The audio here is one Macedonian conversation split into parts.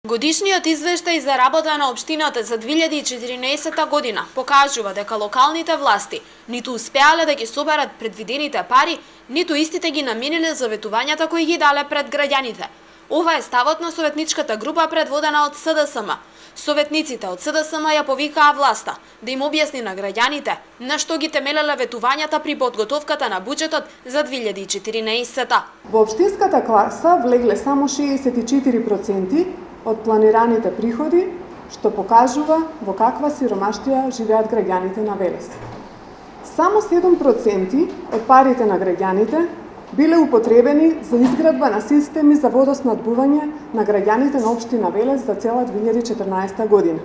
Годишниот извештај за работа на општината за 2014 година покажува дека локалните власти ниту успеале да ги соберат предвидените пари, ниту истите ги намениле за ветувањата кои ги дале пред граѓаните. Ова е ставот на советничката група предводена од СДСМ. Советниците од СДСМ ја повикаа власта да им објасни на граѓаните на што ги темелеле ветувањата при подготовката на буџетот за 2014. Во општинската класа влегле само 64% од планираните приходи, што покажува во каква сиромаштија живеат граѓаните на Велес. Само 7% од парите на граѓаните биле употребени за изградба на системи за водоснабдување на граѓаните на општина Велес за цела 2014 година.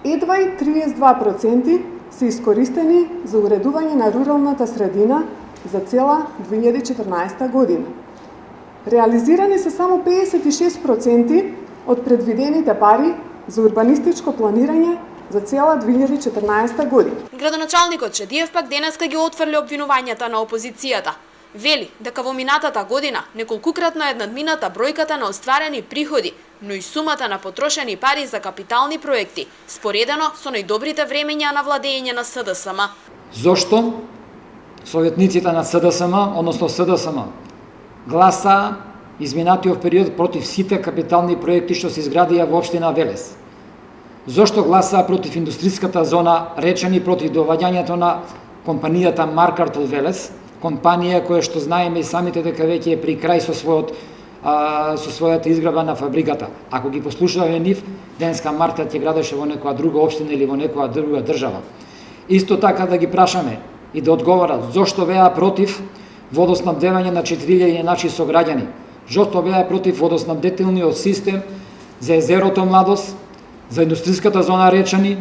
Едва и 32% се искористени за уредување на руралната средина за цела 2014 година. Реализирани се само 56% од предвидените пари за урбанистичко планирање за цела 2014 година. Градоначалникот Шедиев пак денеска ги отфрли обвинувањата на опозицијата. Вели дека во минатата година неколкукратно е надмината бројката на остварени приходи, но и сумата на потрошени пари за капитални проекти, споредено со најдобрите времења на владење на СДСМ. Зошто советниците на СДСМ, односно СДСМ, гласаа изминатиот период против сите капитални проекти што се изградија во општина Велес? Зошто гласаа против индустријската зона Речани, против доваѓањето на компанијата Маркарт од Велес, компанија која што знаеме и самите дека веќе е при крај со својата изградба на фабриката. Ако ги послушаваме нив, денеска Марта ќе градеше во некоја друга општина или во некоја друга држава. Исто така да ги прашаме и да одговорат зошто беа против водоснабдевање на 4000 наши сограѓани, зошто беа против водоснабдителниот систем за езерото Младост, за индустријската зона Речани,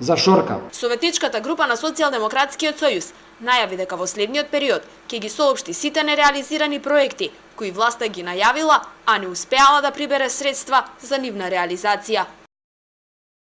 за Шорка. Советничката група на Социјалдемократскиот сојуз најави дека во следниот период ќе ги соопшти сите нереализирани проекти кои власта ги најавила, а не успеала да прибере средства за нивна реализација.